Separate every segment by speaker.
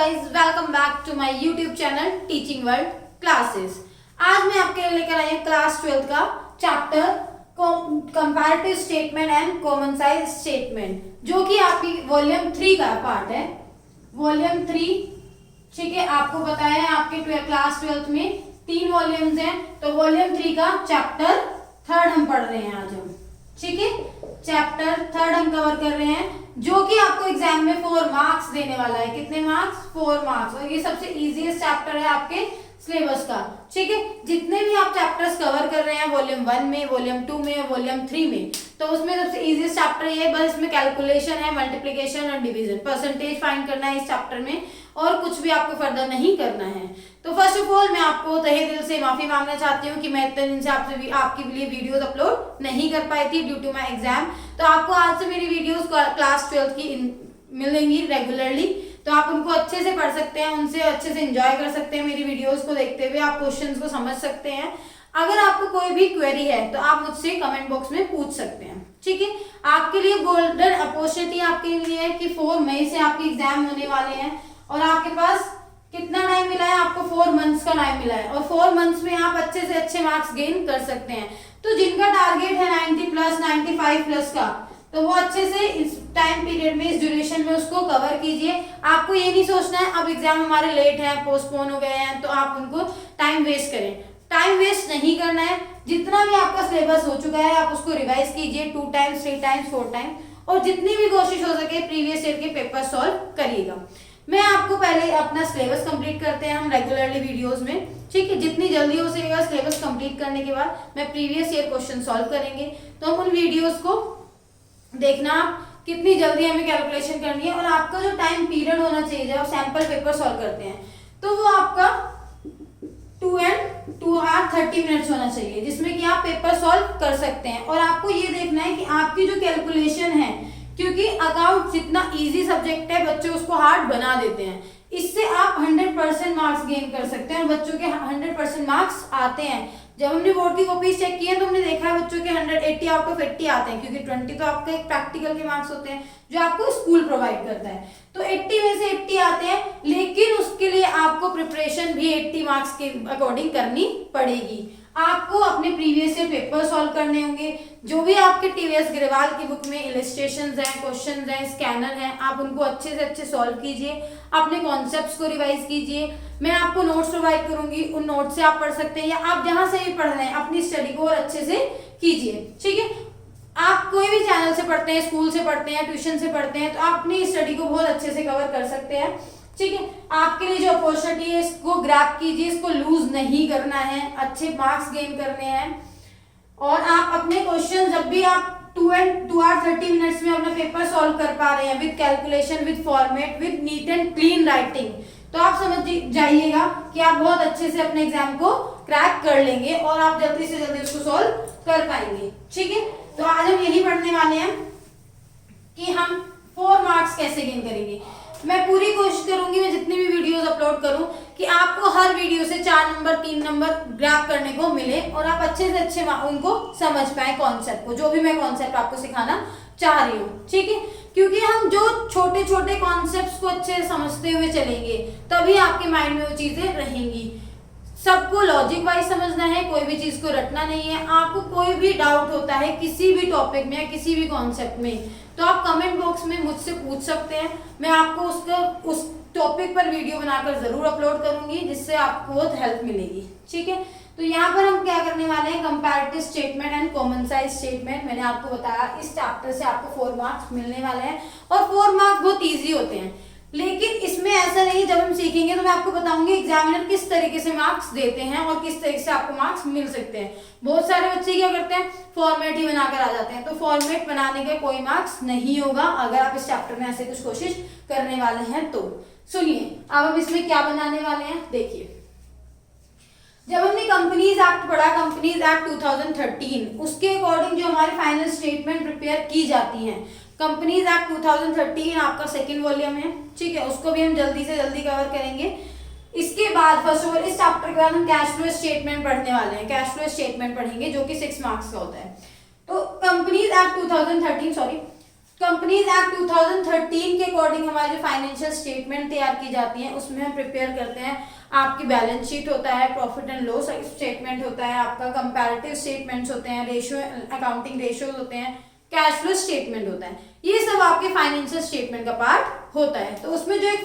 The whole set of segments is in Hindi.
Speaker 1: Guys, welcome back to my YouTube channel teaching world classes. आज मैं आपके लिए लेकर आई हूँ क्लास 12 का chapter comparative statement and common size statement, जो कि आपकी वॉल्यूम 3 का पार्ट है। वॉल्यूम 3, ठीक है, आपको बताया है आपके क्लास 12 में 3 वॉल्यूम्स हैं, तो वॉल्यूम 3 का चैप्टर 3 हम पढ़ रहे हैं आज हम, ठीक है। चैप्टर 3 हम कवर कर रहे हैं, जो कि आपको एग्जाम में 4 मार्क्स देने वाला है। कितने मार्क्स? 4 मार्क्स। और ये सबसे इजीएस्ट चैप्टर है आपके सिलेबस का, ठीक है। जितने भी आप चैप्टर्स कवर कर रहे हैं वॉल्यूम 1 में, वॉल्यूम 2 में, वॉल्यूम 3 में, तो उसमें सबसे इजीएस्ट चैप्टर ये है। बस इसमें कैलकुलेशन है, मल्टीप्लिकेशन और डिवीजन, परसेंटेज फाइंड करना है इस चैप्टर में, और कुछ भी आपको फर्दर नहीं करना है। तो फर्स्ट ऑफ ऑल मैं आपको तहे दिल से माफी मांगना चाहती हूँ कि मैं इतने दिन से आपके लिए वीडियोस अपलोड नहीं कर पाई थी ड्यू टू माय एग्जाम। तो आपको आज से मेरी वीडियोस क्लास 12 की मिलेंगी रेगुलरली, तो आप उनको अच्छे से पढ़ सकते हैं, उनसे अच्छे से एंजॉय कर सकते हैं। मेरी वीडियोस को देखते हुए आप क्वेश्चंस को समझ सकते हैं। अगर आपको कोई भी क्वेरी है तो आप मुझसे कमेंट बॉक्स में पूछ सकते हैं, ठीक है। आपके लिए गोल्डन अपॉर्चुनिटी आपके लिए है कि 4 मई से आपके एग्जाम होने वाले हैं, और आपके पास कितना टाइम मिला है? आपको 4 मंथ्स का टाइम मिला है, और 4 मंथ्स में आप अच्छे से अच्छे मार्क्स गेन कर सकते हैं। तो जिनका टारगेट है 90 प्लस 95 प्लस का, तो वो अच्छे से इस टाइम पीरियड में, इस ड्यूरेशन में उसको कवर कीजिए। आपको ये नहीं सोचना है अब एग्जाम हमारे लेट है, पोस्टपोन हो गए हैं, तो आप उनको टाइम वेस्ट करें। टाइम वेस्ट नहीं करना है। जितना भी आपका सिलेबस हो चुका है आप उसको रिवाइज कीजिए 2 टाइम्स, 3 टाइम्स, 4 टाइम, और जितनी भी कोशिश हो सके प्रीवियस ईयर के पेपर सॉल्व करिएगा। मैं आपको पहले अपना सिलेबस कंप्लीट करते हैं हम रेगुलरली वीडियोस में, ठीक है। जितनी जल्दी हो सकेगा सिलेबस कंप्लीट करने के बाद मैं प्रीवियस ईयर क्वेश्चन सॉल्व करेंगे, तो हम उन वीडियोस को देखना आप कितनी जल्दी हमें कैलकुलेशन करनी है। और आपका जो टाइम पीरियड होना चाहिए जब आप सैंपल पेपर सॉल्व करते हैं, तो वो आपका 2 आवर 30 मिनट्स होना चाहिए, जिसमें कि आप पेपर सॉल्व कर सकते हैं। और आपको ये देखना है कि आपकी जो कैलकुलेशन है, क्योंकि अकाउंट जितना इजी सब्जेक्ट है बच्चे उसको हार्ड बना देते हैं, इससे आप 100% मार्क्स गेन कर सकते हैं, और बच्चों के 100% मार्क्स आते हैं। जब हमने बोर्ड की कॉपीज चेक की है तो हमने देखा है बच्चों के 180 आउट ऑफ 80 आते हैं, क्योंकि 20 तो आपका एक प्रैक्टिकल के मार्क्स होते हैं जो आपको स्कूल प्रोवाइड करता है, तो 80 में से 80 आते हैं। लेकिन उसके लिए आपको प्रिपरेशन भी 80 मार्क्स के अकॉर्डिंग करनी पड़ेगी। आपको अपने प्रीवियस ईयर पेपर सॉल्व करने होंगे, जो भी आपके टीवीएस ग्रेवाल की बुक में इलस्ट्रेशंस हैं, क्वेश्चंस हैं, स्कैनर हैं, आप उनको अच्छे से अच्छे सॉल्व कीजिए, अपने कॉन्सेप्ट्स को रिवाइज कीजिए। मैं आपको नोट्स प्रोवाइड करूंगी, उन नोट्स से आप पढ़ सकते हैं, या आप जहां से भी पढ़ रहे हैं अपनी स्टडी को और अच्छे से कीजिए, ठीक है। आप कोई भी चैनल से पढ़ते हैं, स्कूल से पढ़ते हैं, ट्यूशन से पढ़ते हैं, तो आप अपनी स्टडी को बहुत अच्छे से कवर कर सकते हैं, ठीक है। आपके लिए जो अपॉर्चुनिटी है इसको ग्रैब कीजिए, इसको लूज नहीं करना है, अच्छे मार्क्स गेन करने हैं। और आप अपने क्वेश्चन जब भी आप 2 आवर 30 मिनट्स में अपना पेपर सॉल्व कर पा रहे हैं with calculation, with format, with neat and clean writing, तो आप समझ जाइएगा कि आप बहुत अच्छे से अपने एग्जाम को क्रैक कर लेंगे और आप जल्दी से जल्दी उसको सॉल्व कर पाएंगे, ठीक है। तो आज हम यही पढ़ने वाले हैं कि हम 4 मार्क्स कैसे गेन करेंगे। मैं पूरी कोशिश करूंगी, मैं जितनी भी वीडियोस अपलोड करूं, कि आपको हर वीडियो से 4 नंबर 3 नंबर ग्रैब करने को मिले, और आप अच्छे से अच्छे उनको समझ पाए कॉन्सेप्ट को, जो भी मैं कॉन्सेप्ट आपको सिखाना चाह रही हूँ, ठीक है। क्योंकि हम जो छोटे छोटे कॉन्सेप्ट्स को अच्छे से समझते हुए चलेंगे तभी आपके माइंड में वो चीजें रहेंगी। सबको लॉजिक वाइज समझना है, कोई भी चीज को रटना नहीं है। आपको कोई भी डाउट होता है किसी भी टॉपिक में या किसी भी कॉन्सेप्ट में, तो आप कमेंट बॉक्स में मुझसे पूछ सकते हैं। मैं आपको उस टॉपिक पर वीडियो बनाकर जरूर अपलोड करूंगी, जिससे आपको बहुत हेल्प मिलेगी, ठीक है। तो यहाँ पर हम क्या करने वाले हैं, comparative statement and common size statement. मैंने आपको बताया इस चैप्टर से आपको 4 मार्क्स मिलने वाले हैं, और 4 मार्क्स बहुत ईजी होते हैं। लेकिन इसमें ऐसा नहीं, जब हम सीखेंगे तो मैं आपको बताऊंगी एग्जामिनर किस तरीके से मार्क्स देते हैं और किस तरीके से आपको मार्क्स मिल सकते हैं। बहुत सारे बच्चे क्या करते हैं, फॉर्मेट ही बनाकर आ जाते हैं, तो फॉर्मेट बनाने के कोई मार्क्स नहीं होगा अगर आप इस चैप्टर में ऐसे कुछ कोशिश करने वाले हैं तो। सुनिए अब हम इसमें क्या बनाने वाले हैं, देखिए। जब हमने कंपनीज एक्ट पढ़ा, कंपनीज एक्ट 2013, उसके अकॉर्डिंग जो हमारे फाइनल स्टेटमेंट प्रिपेयर की जाती हैं, कंपनीज एक्ट 2013 आपका 2nd वॉल्यूम है, ठीक है, उसको भी हम जल्दी से जल्दी कवर करेंगे। इसके बाद फर्स्ट ऑफ ऑल इस चैप्टर के बाद हम कैश फ्लो स्टेटमेंट पढ़ने वाले हैं, कैश फ्लो स्टेटमेंट पढ़ेंगे जो कि 6 मार्क्स का होता है। तो कंपनीज एक्ट 2013 कंपनीज एक्ट 2013 के अकॉर्डिंग हमारी जो फाइनेंशियल स्टेटमेंट तैयार की जाती है उसमें हम प्रिपेयर करते हैं। आपकी बैलेंस शीट होता है, प्रॉफिट एंड लॉस स्टेटमेंट होता है, आपका कंपैरेटिव स्टेटमेंट्स होते हैं, रेशियो अकाउंटिंग रेशियोज होते हैं, कैश फ्लो स्टेटमेंट होता है। ये सब आपके फाइनेंशियल स्टेटमेंट का पार्ट होता है। तो उसमें जो एक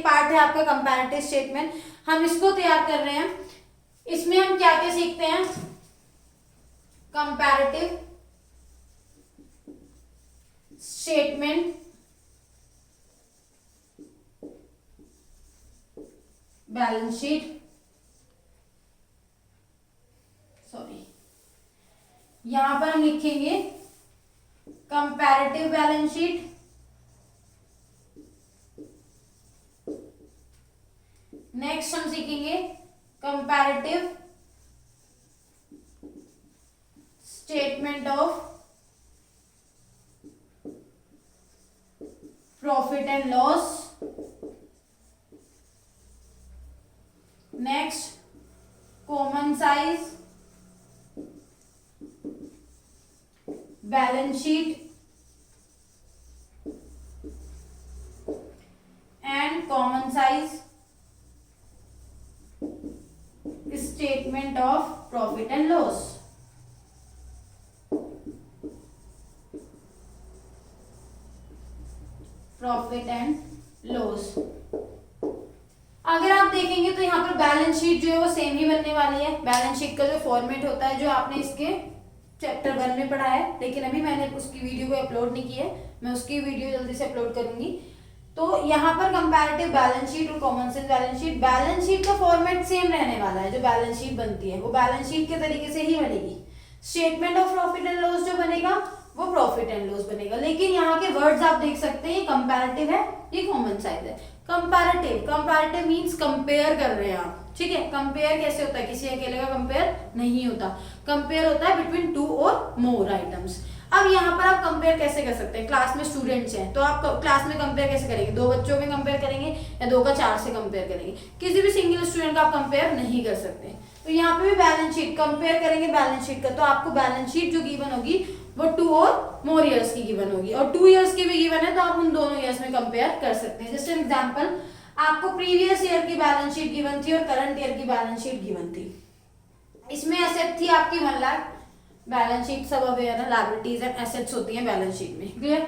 Speaker 1: पार्ट है आपका कंपैरेटिव स्टेटमेंट, हम इसको तैयार कर रहे हैं। इसमें हम क्या क्या सीखते हैं? Comparative statement, balance sheet, sorry यहां पर हम लिखेंगे कंपैरेटिव बैलेंस शीट, नेक्स्ट हम सीखेंगे comparative statement of profit and loss, next common size balance sheet and common size statement of profit and loss. Profit and loss अगर आप देखेंगे तो यहाँ पर बैलेंस शीट जो है वो सेम ही बनने वाली है। बैलेंस शीट का जो फॉर्मेट होता है जो आपने इसके चैप्टर 1 में पढ़ा है, लेकिन अभी मैंने उसकी वीडियो को अपलोड नहीं की है, मैं उसकी वीडियो जल्दी से अपलोड करूंगी। तो यहाँ पर कंपैरेटिव बैलेंस शीट और कॉमन सेंस बैलेंस शीट का फॉर्मेट सेम रहने वाला है। जो बैलेंस शीट बनती है वो बैलेंस शीट के तरीके से ही बनेगी। Statement of profit and loss जो बनेगा वो प्रॉफिट एंड लॉस बनेगा, लेकिन यहाँ के वर्ड्स आप देख सकते हैं, ये कंपैरेटिव है, ये कॉमन साइज है। कंपैरेटिव मींस कंपेयर कर रहे हैं आप, ठीक है। कंपेयर कैसे होता है? किसी अकेले का कंपेयर नहीं होता, कंपेयर होता है बिटवीन 2 और मोर आइटम्स। अब यहाँ पर आप कंपेयर कैसे कर सकते हैं? क्लास में स्टूडेंट्स हैं तो आप क्लास में कंपेयर कैसे करेंगे? 2 बच्चों में कंपेयर करेंगे या 2 का 4 से कंपेयर करेंगे? किसी भी सिंगल स्टूडेंट का आप कंपेयर नहीं कर सकते। तो यहाँ पे भी बैलेंस शीट कंपेयर करेंगे बैलेंस शीट का, तो आपको बैलेंस शीट जो गिवन होगी वो 2 और मोर ईयर्स की गिवन होगी, और 2 ईयर्स की भी गिवन है तो आप उन दोनों ईयर्स में कंपेयर कर सकते हैं। जस्ट एन एग्जांपल, आपको प्रीवियस ईयर की बैलेंस शीट गिवन थी और करंट ईयर की बैलेंस शीट गिवन थी। इसमें एसेट थी आपकी 1 लाख, बैलेंस शीट सब अवेयर है, लायबिलिटीज एंड एसेट्स होती हैं बैलेंस शीट में, क्लियर।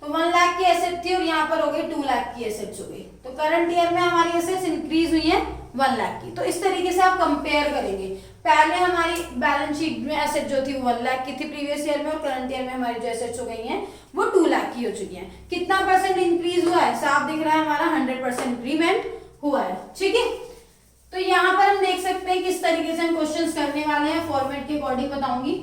Speaker 1: तो 1 लाख की एसेट थी और यहाँ पर हो गई 2 लाख की एसेट्स हो गई। तो करंट ईयर में हमारी एसेट्स इंक्रीज हुई है 1 लाख की। तो इस तरीके से आप कंपेयर करेंगे। पहले हमारी बैलेंस शीट में एसेट जो थी वो 1 लाख की थी प्रीवियस ईयर में, और करंट ईयर में हमारी जो एसेट्स हो गई हैं वो 2 लाख की हो चुकी हैं। कितना परसेंट इंक्रीज हुआ है? साफ दिख रहा है हमारा 100% इंक्रीमेंट हुआ है, ठीक है। तो यहाँ पर हम देख सकते हैं किस तरीके से हम क्वेश्चंस करने वाले हैं, फॉर्मेट के अकॉर्डिंग बताऊंगी।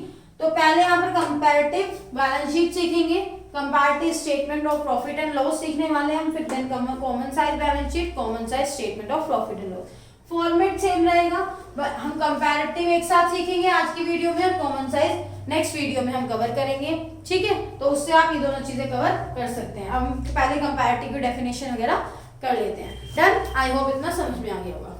Speaker 1: तो पहले यहाँ पर कंपैरेटिव बैलेंस शीट सीखेंगे, comparative statement of profit and loss सीखने वाले हैं हम, फिर then common size balance sheet, common size statement of profit and loss. Format same रहेगा, हम कंपैरेटिव एक साथ सीखेंगे आज की वीडियो में, और कॉमन साइज नेक्स्ट वीडियो में हम कवर करेंगे, ठीक है। तो उससे आप ये दोनों चीजें कवर कर सकते हैं। अब हम पहले कंपैरेटिव की डेफिनेशन वगैरह कर लेते हैं। डन, आई होप इतना समझ में आ गया होगा।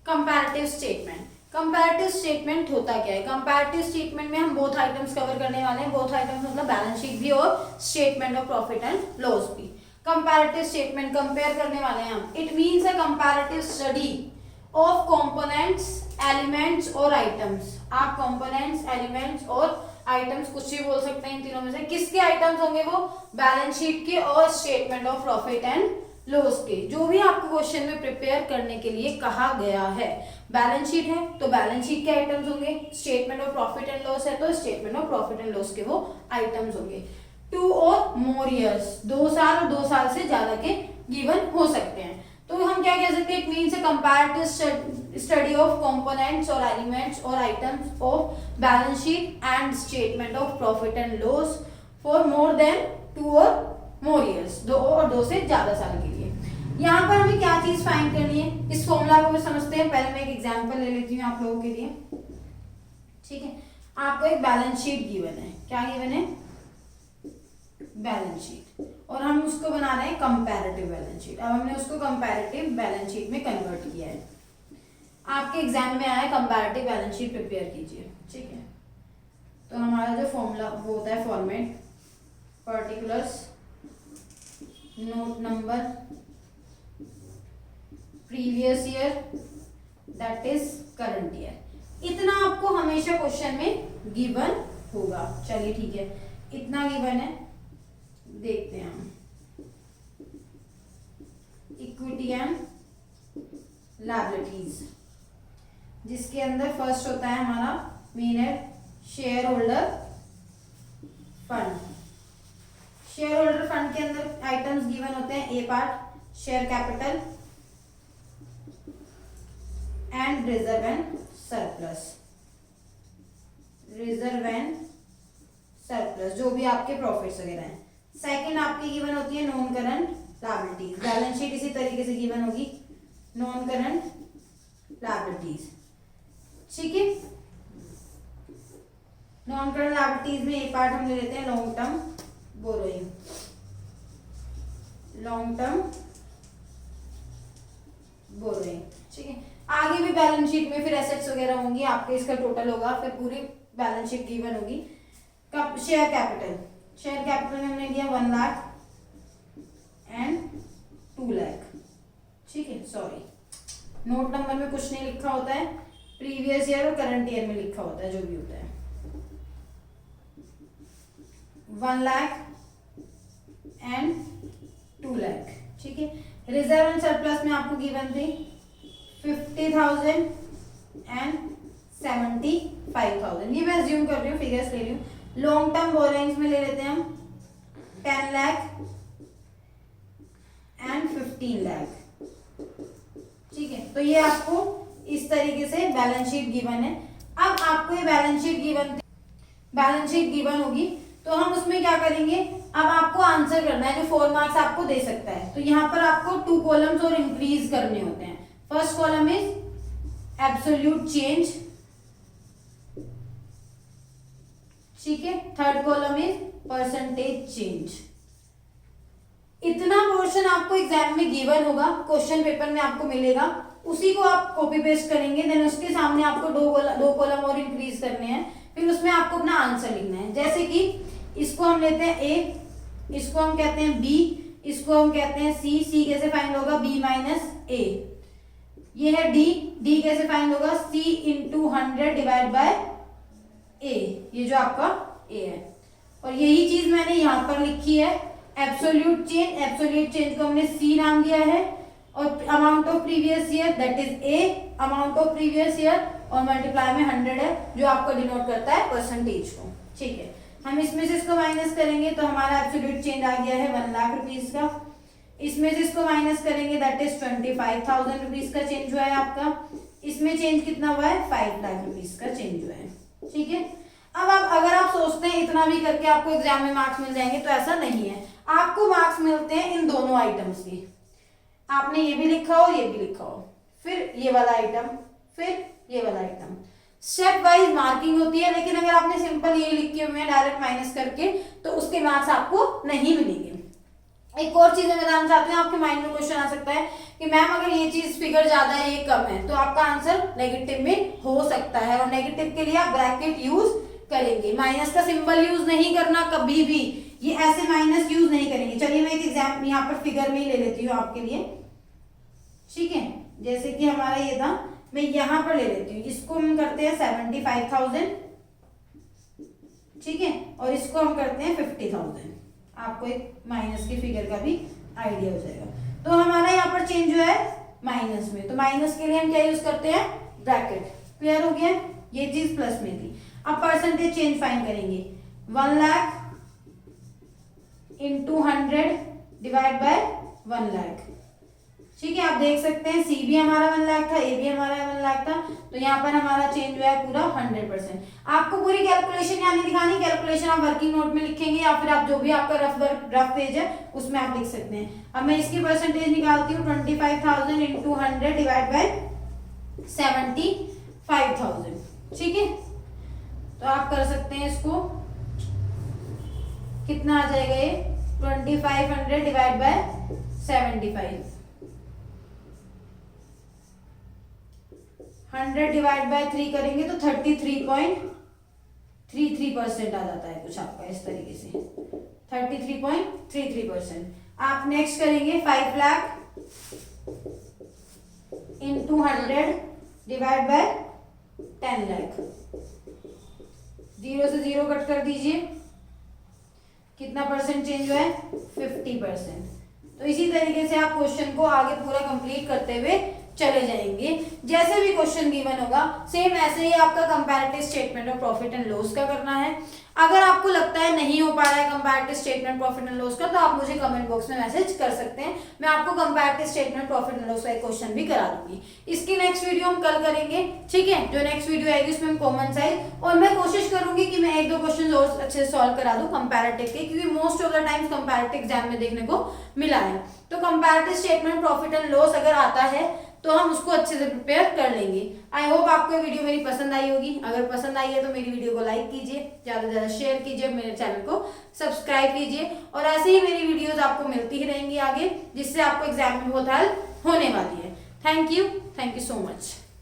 Speaker 1: कंपैरेटिव स्टेटमेंट, कंपैरेटिव स्टेटमेंट होता क्या है? कंपैरेटिव स्टेटमेंट में हम बोथ आइटम्स कवर करने वाले हैं। बोथ आइटम्स मतलब बैलेंस शीट भी और statement of profit and loss भी। कंपैरेटिव स्टेटमेंट कंपेयर करने वाले हैं हम। It means a comparative study of components, elements और आइटम्स। आप कंपोनेंट्स, एलिमेंट्स और आइटम्स कुछ भी बोल सकते हैं इन तीनों में से। किसके आइटम्स होंगे वो? बैलेंस शीट के और statement of profit and loss के, जो भी आपको क्वेश्चन में प्रिपेयर करने के लिए कहा गया है। बैलेंस शीट है तो बैलेंस शीट के आइटम्स होंगे, statement of profit and loss है तो statement of profit and loss के वो आइटम्स होंगे। 2 और मोर ईयर्स, 2 साल और 2 साल से ज्यादा के गिवन हो सकते हैं। तो हम क्या कह सकते हैं? It means a comparative study of components और एलिमेंट्स और items of balance sheet and statement of profit and loss for more than 2 और मोर ईयर्स, 2 और 2 से ज्यादा साल के लिए। यहाँ पर हमें क्या चीज फाइंड करनी है? इस फॉर्मूला को भी समझते हैं। पहले मैं एक एग्जांपल ले लेती हूँ आप लोगों के लिए, ठीक है। आपको एक बैलेंस शीट गिवन है, क्या गिवन है? बैलेंस शीट, और हम उसको बना रहे हैं कंपैरेटिव बैलेंस शीट। अब हमने उसको कंपैरेटिव बैलेंस शीट में कन्वर्ट किया है। आपके एग्जाम में आया कंपैरेटिव बैलेंस शीट प्रिपेयर कीजिए, ठीक है। तो हमारा जो फॉर्मूला वो होता है format particulars, note number, previous year that is current year. इतना आपको हमेशा क्वेश्चन में गिवन होगा। चलिए ठीक है, इतना गिवन है। देखते हैं हम इक्विटी एंड लायबिलिटीज, जिसके अंदर फर्स्ट होता है हमारा मेन है shareholder fund. Shareholder fund के अंदर आइटम्स गिवन होते हैं। A part share capital and reserve and surplus. Reserve and surplus जो भी आपके प्रॉफिट्स वगैरह हैं। सेकंड आपकी गिवन होती है non current liabilities. Balance sheet इसी तरीके से गिवन होगी, नॉन करंट लायबिलिटीज। ठीक है, नॉन करंट लायबिलिटीज में एक पार्ट हम ले लेते हैं long term borrowing. Long term borrowing, ठीक है। आगे भी बैलेंस शीट में फिर एसेट्स वगैरह होंगी आपके, इसका टोटल होगा, फिर पूरी बैलेंस शीट गिवन होगी। कब शेयर कैपिटल, शेयर कैपिटल में हमने दिया 1 लाख एंड 2 लाख। ठीक है, सॉरी नोट नंबर में कुछ नहीं लिखा होता है, प्रीवियस ईयर और करंट ईयर में लिखा होता है जो भी होता है। 1 लाख एंड 2 लाख। ठीक है, रिजर्व एंड सरप्लस में आपको गिवन थी 50,000 एंड 75,000। ये मैं अज्यूम कर रही हूँ, फिगर्स ले रही हूँ। लॉन्ग टर्म बोरोइंग्स में ले लेते हैं हम 10 लाख एंड 15 लाख। ठीक है, तो ये आपको इस तरीके से बैलेंस शीट गिवन है। अब आपको ये बैलेंस शीट गिवन होगी तो हम उसमें क्या करेंगे, अब आपको आंसर करना है जो 4 मार्क्स आपको दे सकता है। तो यहाँ पर आपको 2 कॉलम्स और इंक्रीज करने होते हैं। First column is absolute change, ठीक है। Third column is percentage change. इतना पोर्शन आपको एग्जाम में गिवन होगा, क्वेश्चन पेपर में आपको मिलेगा, उसी को आप कॉपी पेस्ट करेंगे। देन उसके सामने आपको दो कॉलम और इंक्रीज करने हैं, फिर उसमें आपको अपना आंसर लिखना है। जैसे कि इसको हम लेते हैं ए, इसको हम कहते हैं बी, इसको हम कहते हैं सी। सी कैसे फाइंड होगा, बी माइनस ए। ये है डी, डी कैसे फाइंड होगा, सी इंटू 100 डिवाइड बाय ए, ये जो आपका ए है। और यही चीज मैंने यहाँ पर लिखी है एब्सोल्यूट चेंज। एब्सोल्यूट चेंज को हमने सी नाम दिया है, और amount of previous year that is a, amount of previous year, और मल्टीप्लाई में 100 है जो आपको डिनोट करता है परसेंटेज को। ठीक है, हम इसमें से इसको माइनस करेंगे तो हमारा एब्सोल्यूट चेंज आ गया है 1 लाख रुपीज का। इसमें से इसको माइनस करेंगे दैट इज 25,000 रुपीज का चेंज हुआ है आपका। इसमें चेंज कितना हुआ है, 5 लाख रुपीज का चेंज हुआ है। ठीक है, अब अगर आप सोचते हैं इतना भी करके आपको एग्जाम में मार्क्स मिल जाएंगे, तो ऐसा नहीं है। आपको मार्क्स मिलते हैं इन दोनों आइटम्स के। आपने ये भी लिखा हो, ये भी लिखा हो, फिर ये वाला आइटम, फिर ये वाला आइटम, स्टेप वाइज मार्किंग होती है। लेकिन अगर आपने सिंपल ये लिख के हुए डायरेक्ट माइनस करके, तो उसके मार्क्स आपको नहीं मिलेंगे। एक और चीज मैं बताना चाहती हूँ, आपके माइंड में क्वेश्चन आ सकता है कि मैम अगर ये चीज फिगर ज्यादा है, ये कम है, तो आपका आंसर नेगेटिव में हो सकता है। और नेगेटिव के लिए आप ब्रैकेट यूज करेंगे, माइनस का सिंबल यूज नहीं करना कभी भी, ये ऐसे माइनस यूज नहीं करेंगे। चलिए मैं एक एग्जाम यहाँ पर फिगर में ही ले लेती हूँ आपके लिए। ठीक है, जैसे कि हमारा ये था, मैं यहाँ पर ले लेती हूँ, इसको हम करते हैं 75,000, ठीक है, और इसको हम करते हैं 50,000। आपको एक माइनस की फिगर का भी आइडिया हो जाएगा। तो हमारा यहाँ पर चेंज जो है माइनस में, तो माइनस के लिए हम क्या यूज करते हैं, ब्रैकेट। क्लियर हो गया, ये चीज प्लस में थी। अब परसेंटेज चेंज फाइंड करेंगे, 1 lakh into 100 divide by 1 lakh. ठीक है, आप देख सकते हैं सी भी हमारा 1 लाख था, ए भी हमारा 1 लाख था, तो यहाँ पर हमारा चेंज हुआ है पूरा 100%। आपको पूरी कैलकुलेशन यहाँ नहीं दिखानी, कैलकुलेशन आप वर्किंग नोट में लिखेंगे, या फिर आप जो भी आपका रफ पेज है उसमें आप लिख सकते हैं। अब मैं इसकी परसेंटेज निकालती हूँ, 25,000 इंटू 100 डिवाइड बाय 75,000। ठीक है, तो आप कर सकते हैं इसको, कितना आ जाएगा ये, 2500 डिवाइड बाय 75, 100 डिवाइड बाय 3 करेंगे तो 33.33% आ जाता है कुछ आपका इस तरीके से, 33.33%। आप नेक्स्ट करेंगे 5 lakh into 100 divide by 10 lakh. 0 से 0 कट कर दीजिए, कितना परसेंट चेंज हुआ है? 50%। तो इसी तरीके से आप क्वेश्चन को आगे पूरा कंप्लीट करते हुए चले जाएंगे। जैसे भी क्वेश्चन गिवन होगा सेम ऐसे ही आपका comparative statement of profit and loss का करना है। अगर आपको लगता है नहीं हो पा रहा है comparative statement profit and loss का, तो आप मुझे कमेंट बॉक्स में मैसेज कर सकते हैं, मैं आपको comparative statement profit and loss का एक क्वेश्चन भी करा दूंगी। इसकी नेक्स्ट वीडियो हम कल करेंगे, ठीक है। जो नेक्स्ट वीडियो आएगी उसमें हम कॉमन साइज, और मैं कोशिश करूंगी कि मैं 1-2 क्वेश्चन और अच्छे से सॉल्व करा दूं कंपैरेटिव के, क्योंकि most of the times comparative exam में देखने को मिला है। तो comparative statement profit and loss अगर आता है तो हम उसको अच्छे से प्रिपेयर कर लेंगे। आई होप आपको ये वीडियो मेरी पसंद आई होगी। अगर पसंद आई है तो मेरी वीडियो को लाइक कीजिए, ज्यादा से ज्यादा शेयर कीजिए, मेरे चैनल को सब्सक्राइब कीजिए, और ऐसे ही मेरी वीडियोस आपको मिलती ही रहेंगी आगे, जिससे आपको एग्जाम में बहुत हेल्प होने वाली है। Thank you so much.